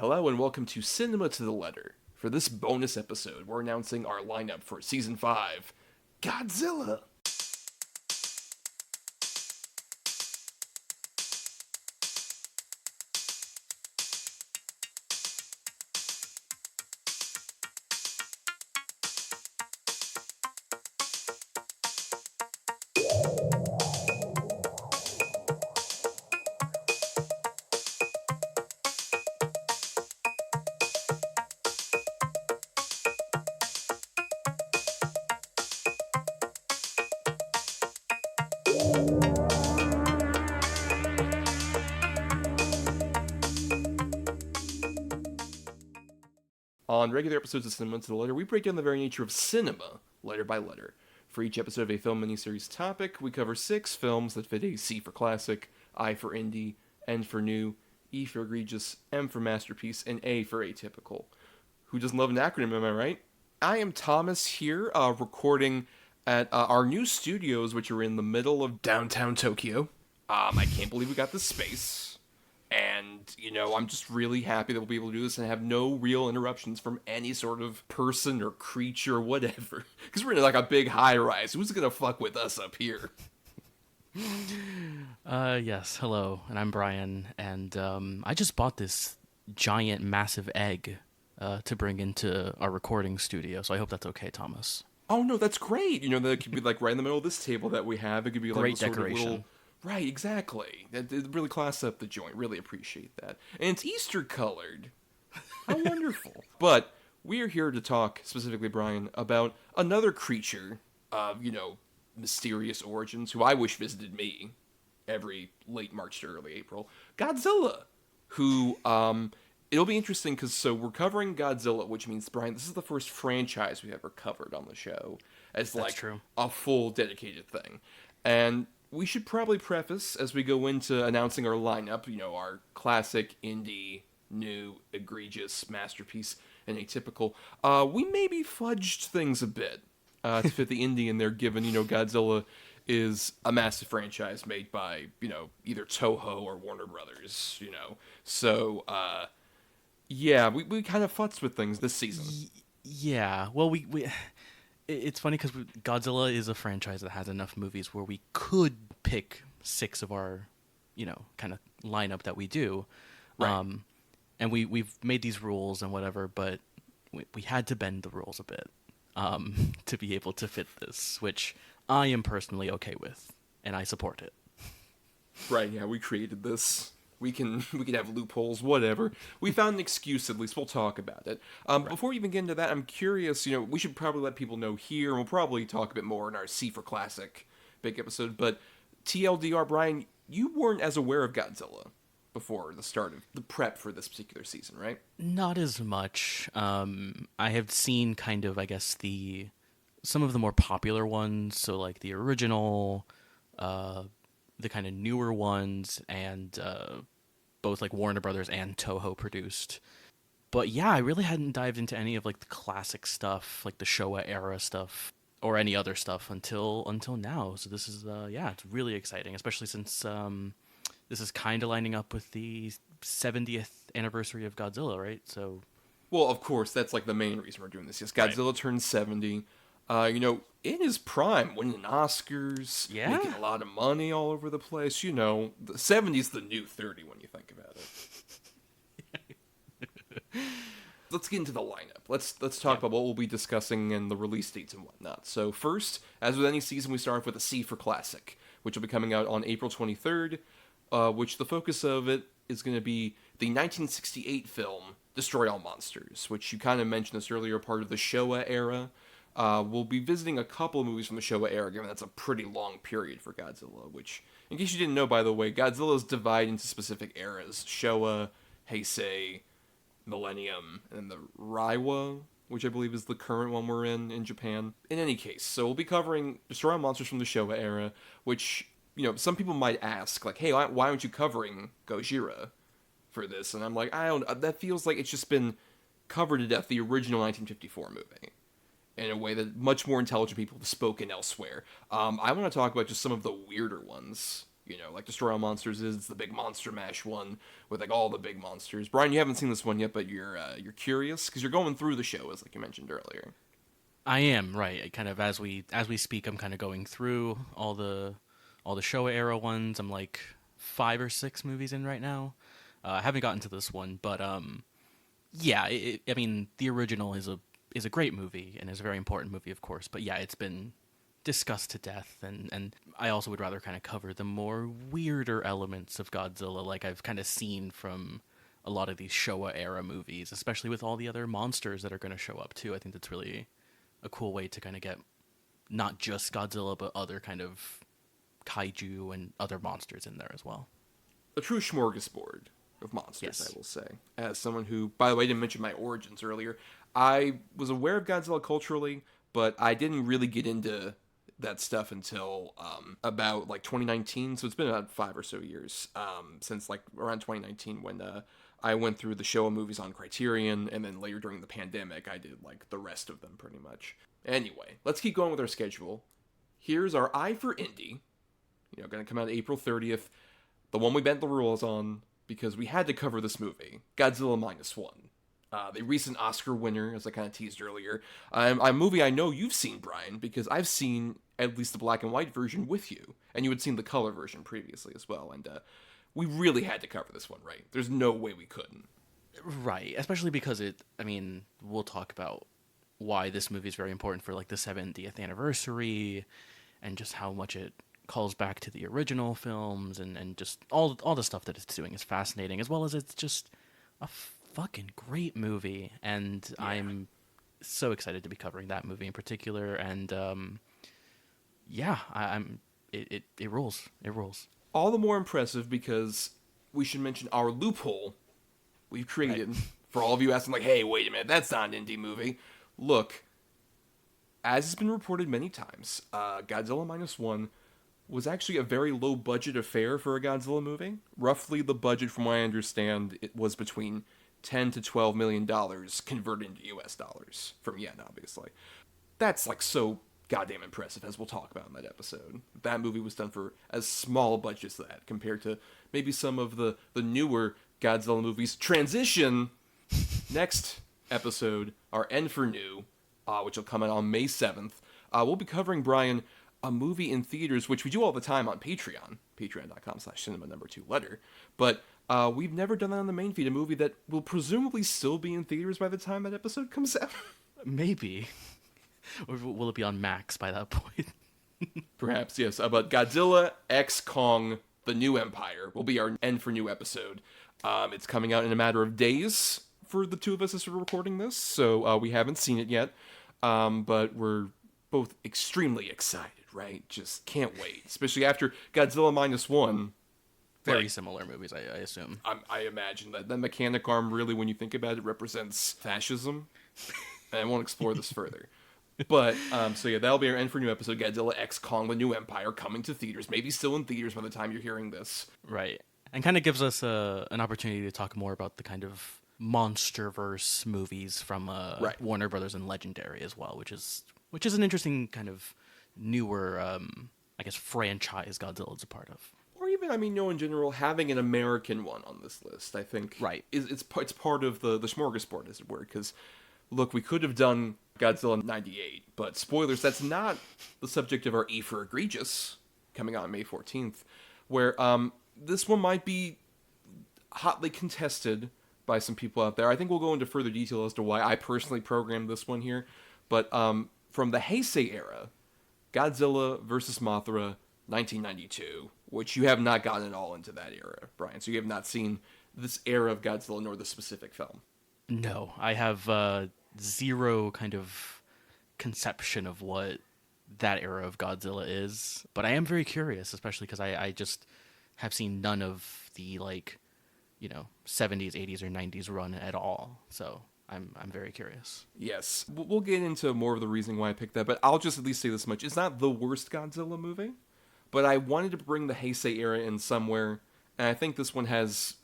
Hello and welcome to Cinema to the Letter. For this bonus episode, we're announcing our lineup for Season 5, Godzilla! On regular episodes of Cinema to the Letter, we break down the very nature of cinema, letter by letter. For each episode of a film miniseries topic, we cover 6 films that fit a C for classic, I for indie, N for new, E for egregious, M for masterpiece, and A for atypical. Who doesn't love an acronym, am I right? I am Thomas here, recording at our new studios, which are in the middle of downtown Tokyo. I can't believe we got this space. And, I'm just really happy that we'll be able to do this and have no real interruptions from any sort of person or creature or whatever. Because we're in like a big high-rise. Who's gonna fuck with us up here? Yes, hello, and I'm Bryan, and I just bought this giant, massive egg to bring into our recording studio, so I hope that's okay, Thomas. Oh, no, that's great. That could be like right in the middle of this table that we have. It could be like Great a sort decoration. of little... Right, exactly. It really class up the joint. Really appreciate that. And it's Easter colored. How wonderful. But we are here to talk, specifically, Bryan, about another creature of, mysterious origins who I wish visited me every late March to early April. Godzilla. Who, it'll be interesting because, so we're covering Godzilla, which means, Bryan, this is the first franchise we've ever covered on the show. As, That's true. a full dedicated thing. And we should probably preface, as we go into announcing our lineup, our classic, indie, new, egregious, masterpiece, and atypical, we maybe fudged things a bit to fit the indie in there, given, Godzilla is a massive franchise made by, either Toho or Warner Brothers, So, yeah, we kind of futzed with things this season. Yeah, well, it's funny because Godzilla is a franchise that has enough movies where we could pick 6 of our, kind of lineup that we do. Right. And we've made these rules and whatever, but we had to bend the rules a bit to be able to fit this, which I am personally okay with, and I support it. Right, yeah, we created this. We can have loopholes, whatever. We found an excuse, at least. We'll talk about it. Right. Before we even get into that, I'm curious, we should probably let people know here, and we'll probably talk a bit more in our C for Classic big episode, but TLDR, Bryan, you weren't as aware of Godzilla before the start of the prep for this particular season, right? Not as much. I have seen kind of, I guess, some of the more popular ones, so like the original, the kind of newer ones, and both like Warner Brothers and Toho produced. But yeah, I really hadn't dived into any of like the classic stuff, like the Showa era stuff, or any other stuff until now. So this is it's really exciting, especially since this is kind of lining up with the 70th anniversary of Godzilla, right? So, Well, of course, that's like the main reason we're doing this. Yes, Godzilla turned 70. In his prime, winning Oscars, Yeah. making a lot of money all over the place. The 70's the new 30 when you think about it. Let's get into the lineup. Let's talk about what we'll be discussing and the release dates and whatnot. So first, as with any season, we start off with a C for Classic, which will be coming out on April 23rd, which the focus of it is going to be the 1968 film Destroy All Monsters, which you kind of mentioned this earlier, part of the Showa era. We'll be visiting a couple of movies from the Showa era, given that's a pretty long period for Godzilla, which, in case you didn't know, by the way, Godzilla's divided into specific eras. Showa, Heisei, Millennium, and the Reiwa, which I believe is the current one we're in Japan. In any case, so we'll be covering Destroy All Monsters from the Showa era, which, some people might ask, like, hey, why aren't you covering Gojira for this? And I'm like, that feels like it's just been covered to death, the original 1954 movie, in a way that much more intelligent people have spoken elsewhere. I want to talk about just some of the weirder ones, like Destroy All Monsters is the big Monster Mash one with like all the big monsters. Bryan, you haven't seen this one yet, but you're curious because you're going through the show, as like you mentioned earlier. I am right. Kind of as we speak, I'm kind of going through all the Showa era ones. I'm like 5 or 6 movies in right now. I haven't gotten to this one, but yeah. I mean, the original is a great movie and is a very important movie, of course. But yeah, it's been discussed to death, and I also would rather kind of cover the more weirder elements of Godzilla, like I've kind of seen from a lot of these Showa era movies, especially with all the other monsters that are going to show up too. I think that's really a cool way to kind of get not just Godzilla, but other kind of kaiju and other monsters in there as well. A true smorgasbord of monsters, Yes. I will say. As someone who, by the way, didn't mention my origins earlier, I was aware of Godzilla culturally, but I didn't really get into that stuff until about like 2019. So it's been about 5 or so years since like around 2019 when I went through the Showa movies on Criterion, and then later during the pandemic, I did like the rest of them pretty much. Anyway, let's keep going with our schedule. Here's our Eye for Indie. Going to come out April 30th. The one we bent the rules on because we had to cover this movie, Godzilla Minus One. The recent Oscar winner, as I kind of teased earlier. A movie I know you've seen, Bryan, because I've seen at least the black and white version with you, and you had seen the color version previously as well, and we really had to cover this one, right? There's no way we couldn't. Right, especially because I mean, we'll talk about why this movie is very important for like the 70th anniversary and just how much it calls back to the original films and just all the stuff that it's doing is fascinating, as well as it's just a fucking great movie, and yeah. I'm so excited to be covering that movie in particular, and yeah, I'm it rules. It rules. All the more impressive because we should mention our loophole we've created for all of you asking like, hey, wait a minute, that's not an indie movie. Look, as has been reported many times, Godzilla Minus One was actually a very low budget affair for a Godzilla movie. Roughly the budget, from what I understand, it was between $10 to $12 million converted into US dollars from yen, obviously. That's like so goddamn impressive, as we'll talk about in that episode. That movie was done for as small a budget as that compared to maybe some of the newer Godzilla movies. Transition! Next episode, our N for New, which will come out on May 7th. We'll be covering, Bryan, a movie in theaters, which we do all the time on Patreon, patreon.com/cinema2letter. But we've never done that on the main feed, a movie that will presumably still be in theaters by the time that episode comes out. Maybe. Or will it be on Max by that point? Perhaps, yes. But Godzilla X Kong, The New Empire will be our N for New episode. It's coming out in a matter of days for the two of us as we're recording this, so we haven't seen it yet. But we're both extremely excited, right? Just can't wait. Especially after Godzilla Minus One. Very similar movies, I assume. I imagine that. The mechanic arm, really, when you think about it, represents fascism. And I won't explore this further. But, so yeah, that'll be our N for New episode, Godzilla X Kong, The New Empire, coming to theaters. Maybe still in theaters by the time you're hearing this. Right. And kind of gives us an opportunity to talk more about the kind of MonsterVerse movies from Warner Brothers and Legendary as well, which is an interesting kind of newer, I guess, franchise Godzilla's a part of. Or even, in general, having an American one on this list, I think, it's part of the smorgasbord, as it were, because, look, we could have done Godzilla 98, but spoilers, that's not the subject of our E for Egregious, coming out on May 14th, where this one might be hotly contested by some people out there. I think we'll go into further detail as to why I personally programmed this one here, but from the Heisei era, Godzilla vs. Mothra, 1992, which you have not gotten at all into that era, Bryan, so you have not seen this era of Godzilla nor the specific film. No, I have zero kind of conception of what that era of Godzilla is, but I am very curious, especially because I just have seen none of the 70s, 80s, or 90s run at all, so I'm very curious. Yes, we'll get into more of the reasoning why I picked that, but I'll just at least say this much. It's not the worst Godzilla movie, but I wanted to bring the Heisei era in somewhere, and I think this one has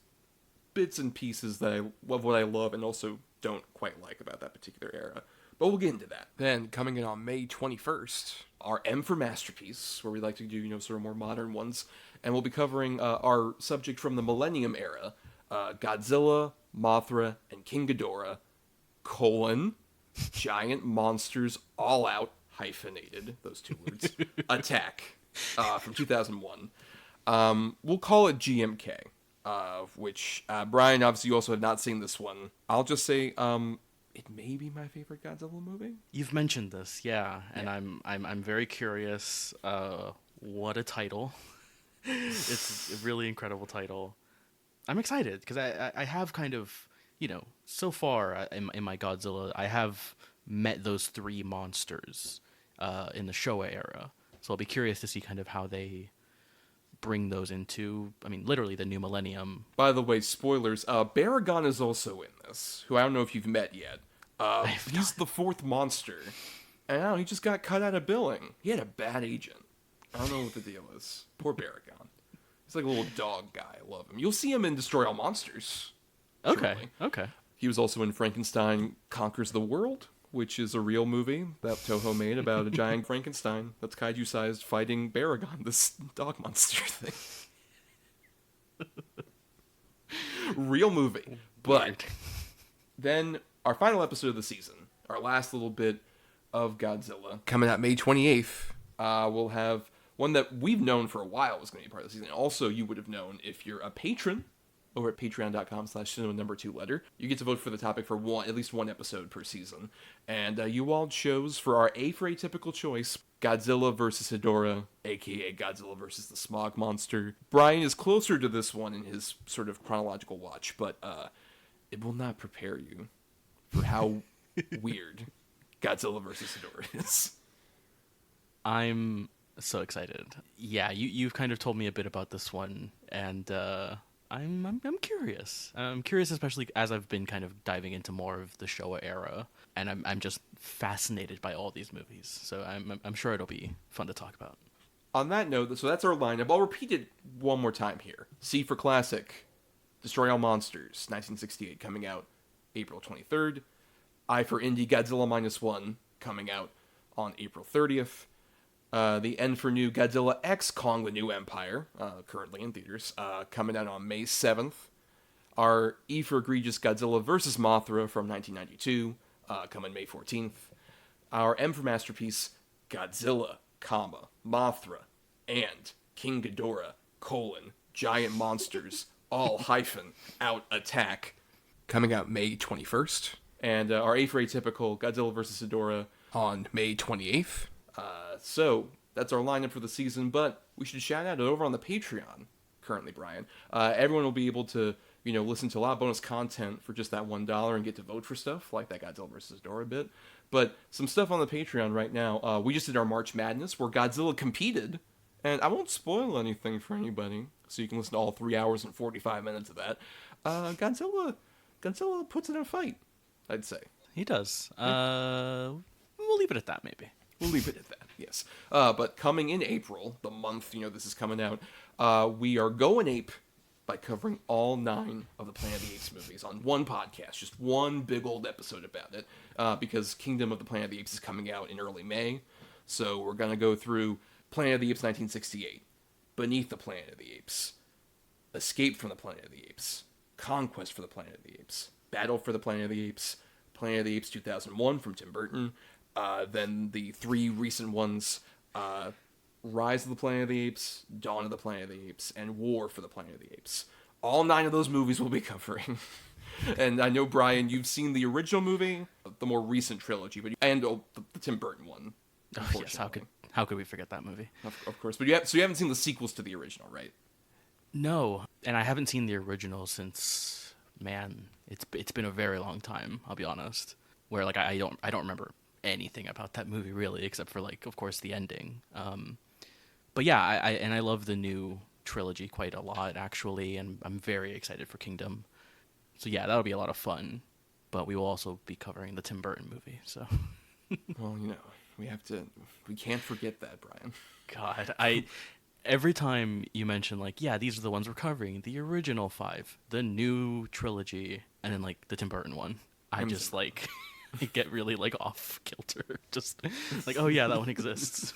bits and pieces of what I love and also don't quite like about that particular era. But we'll get into that. Then, coming in on May 21st, our M for Masterpiece, where we like to do, sort of more modern ones, and we'll be covering our subject from the Millennium Era, Godzilla, Mothra, and King Ghidorah, giant monsters all out, hyphenated, those two words, attack, from 2001. We'll call it GMK, which, Bryan, obviously you also have not seen this one. I'll just say, it may be my favorite Godzilla movie. You've mentioned this, yeah, and I'm very curious. What a title! It's a really incredible title. I'm excited because I have kind of, so far in my Godzilla, I have met those three monsters in the Showa era. So I'll be curious to see kind of how they bring those into, literally the new millennium. By the way, spoilers, Baragon is also in this, who I don't know if you've met yet. He's the fourth monster. And I don't know, he just got cut out of billing. He had a bad agent. I don't know what the deal is. Poor Baragon. He's like a little dog guy. I love him. You'll see him in Destroy All Monsters. Okay, shortly. okay. He was also in Frankenstein Conquers the World, which is a real movie that Toho made about a giant Frankenstein that's kaiju-sized fighting Baragon, this dog monster thing. Real movie. But then our final episode of the season, our last little bit of Godzilla, coming out May 28th, we'll have one that we've known for a while was going to be part of the season. Also, you would have known if you're a patron over at patreon.com/cinema2letter. You get to vote for the topic for at least one episode per season. And you all chose for our A for Atypical choice, Godzilla vs. Hedorah, aka Godzilla vs. the Smog Monster. Bryan is closer to this one in his sort of chronological watch, but it will not prepare you for how weird Godzilla vs. Hedorah is. I'm so excited. Yeah, you've kind of told me a bit about this one, and I'm curious. I'm curious, especially as I've been kind of diving into more of the Showa era, and I'm just fascinated by all these movies. So I'm sure it'll be fun to talk about. On that note, so that's our lineup. I'll repeat it one more time here. C for Classic, Destroy All Monsters, 1968, coming out April 23rd. I for Indie, Godzilla -1, coming out on April 30th. The N for New, Godzilla X Kong the New Empire, currently in theaters, coming out on May 7th. Our E for Egregious, Godzilla vs. Mothra from 1992, coming May 14th. Our M for Masterpiece, Godzilla, Mothra, and King Ghidorah, giant monsters, all out attack, coming out May 21st. And our A for Atypical, Godzilla vs. Hedorah, on May 28th. So that's our lineup for the season, but we should shout out it over on the Patreon currently, Bryan. Everyone will be able to, listen to a lot of bonus content for just that $1 and get to vote for stuff like that Godzilla vs. Hedorah bit. But some stuff on the Patreon right now. We just did our March Madness where Godzilla competed, and I won't spoil anything for anybody, so you can listen to all 3 hours and 45 minutes of that. Godzilla puts it in a fight, I'd say. He does. We'll leave it at that, maybe. We'll leave it at that, yes. But coming in April, the month, this is coming out, we are going ape by covering all 9 of the Planet of the Apes movies on one podcast, just one big old episode about it, because Kingdom of the Planet of the Apes is coming out in early May. So we're going to go through Planet of the Apes 1968, Beneath the Planet of the Apes, Escape from the Planet of the Apes, Conquest for the Planet of the Apes, Battle for the Planet of the Apes, Planet of the Apes 2001 from Tim Burton, then the 3 recent ones, Rise of the Planet of the Apes, Dawn of the Planet of the Apes, and War for the Planet of the Apes. All 9 of those movies we'll be covering. And I know, Bryan, you've seen the original movie, the more recent trilogy, and the Tim Burton one. Oh, yes, how could we forget that movie? Of course, but you haven't seen the sequels to the original, right? No, and I haven't seen the original since, man, it's been a very long time, I'll be honest. Where like I don't remember anything about that movie really, except for like, of course, the ending. But yeah, I love the new trilogy quite a lot actually, and I'm very excited for Kingdom. So yeah, that'll be a lot of fun. But we will also be covering the Tim Burton movie. So, well, we can't forget that, Bryan. God, every time you mention like, yeah, these are the ones we're covering, the original 5, the new trilogy, and then like the Tim Burton one, I just like get really like off kilter. Just like, oh yeah, that one exists.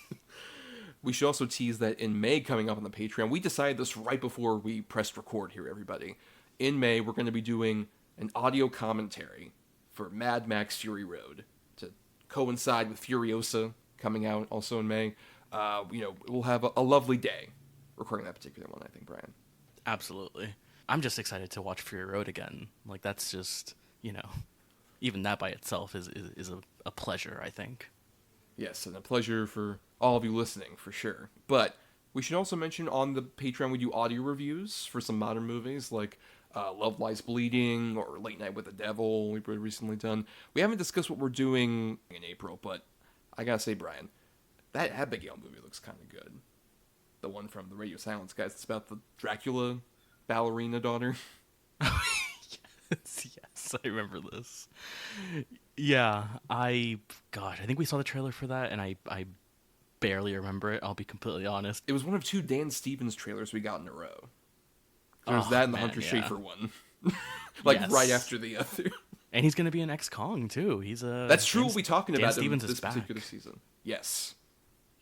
we should also tease that in May coming up on the Patreon, we decided this right before we pressed record here, everybody. In May, we're going to be doing an audio commentary for Mad Max Fury Road to coincide with Furiosa coming out also in May. We'll have a lovely day recording that particular one, I think, Brian. Absolutely. I'm just excited to watch Fury Road again. Like, that's just, even that by itself is a pleasure, I think. Yes, and a pleasure for all of you listening, for sure. But we should also mention on the Patreon we do audio reviews for some modern movies like Love Lies Bleeding or Late Night with the Devil we've recently done. We haven't discussed what we're doing in April, but I gotta say, Brian, that Abigail movie looks kind of good. The one from the Radio Silence guys. It's about the Dracula ballerina daughter. Yes, I remember this. Yeah, I think we saw the trailer for that, and I barely remember it, I'll be completely honest. It was one of 2 Dan Stevens trailers we got in a row. There's that and the Hunter Schafer one. Yes. Right after the other. And he's going to be in X-Kong, too. That's true, we'll be talking about him this back. particular season. Yes.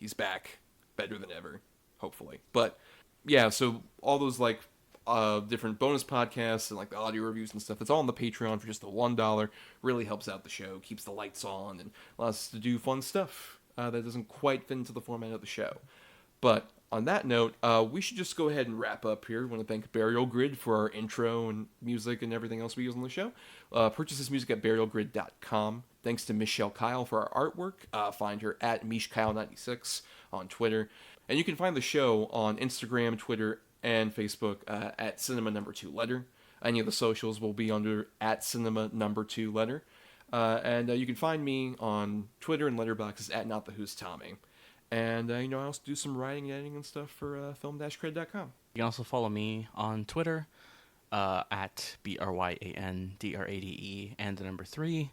He's back. Better than ever, hopefully. But, yeah, so all those, different bonus podcasts and the audio reviews and stuff. It's all on the Patreon for just the $1. Really helps out the show, keeps the lights on, and allows us to do fun stuff that doesn't quite fit into the format of the show. But on that note, we should just go ahead and wrap up here. I want to thank Burial Grid for our intro and music and everything else we use on the show. Purchase this music at burialgrid.com. Thanks to Michelle Kyle for our artwork. Find her at MishKyle96 on Twitter. And you can find the show on Instagram, Twitter, and Facebook at Cinema Number 2 Letter. Any of the socials will be under at Cinema Number 2 Letter. And you can find me on Twitter and Letterboxd at Not The Who's Tommy. And, I also do some writing and editing and stuff for film-cred.com. You can also follow me on Twitter at BRYANDRADE and the number 3.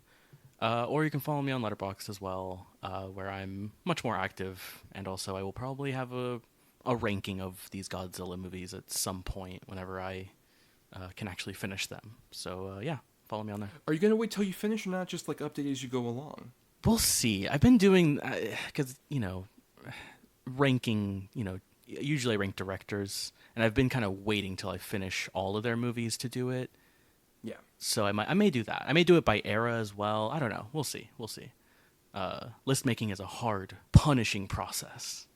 Or you can follow me on Letterboxd as well, where I'm much more active. And also I will probably have a ranking of these Godzilla movies at some point whenever I can actually finish them. So, follow me on there. Are you going to wait till you finish or not just, update as you go along? We'll see. I've been doing, because, ranking, usually I rank directors, and I've been kind of waiting till I finish all of their movies to do it. Yeah. So I may do that. I may do it by era as well. I don't know. We'll see. List making is a hard, punishing process.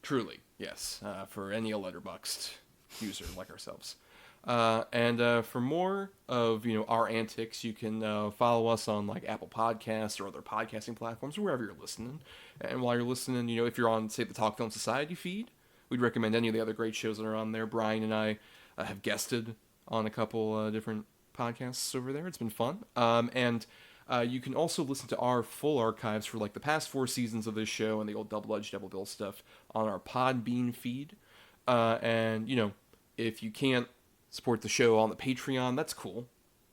Truly, yes, for any Letterboxd user like ourselves. And for more of our antics, you can follow us on Apple Podcasts or other podcasting platforms or wherever you're listening. And while you're listening, if you're on, say, the Talk Film Society feed, we'd recommend any of the other great shows that are on there. Brian and I have guested on a couple different podcasts over there. It's been fun. And you can also listen to our full archives for the past 4 seasons of this show and the old Double Edge Double Bill stuff on our Podbean feed. And if you can't support the show on the Patreon, that's cool.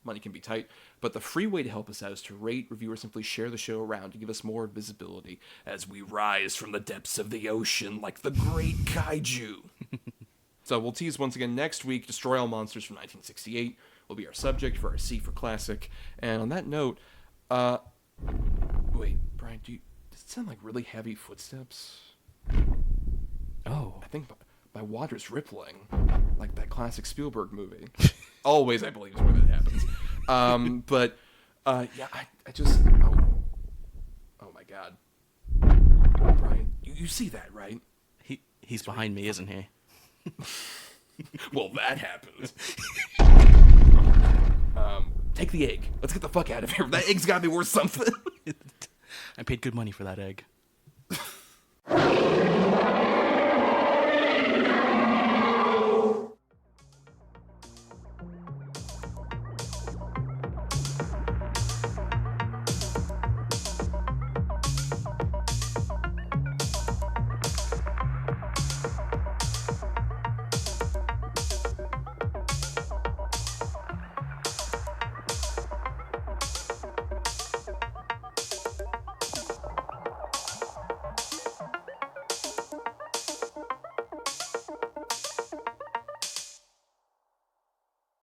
Money can be tight. But the free way to help us out is to rate, review, or simply share the show around to give us more visibility as we rise from the depths of the ocean like the great kaiju. So we'll tease once again next week. Destroy All Monsters from 1968 will be our subject for our C for Classic. And on that note, wait, Brian, does it sound like really heavy footsteps? Oh. I think my water's rippling, like that classic Spielberg movie. Always, I believe, is where that happens. But I just... Oh my God. Brian, you see that, right? He's behind me, isn't he? Well, that happened. Take the egg. Let's get the fuck out of here. That egg's gotta be worth something. I paid good money for that egg.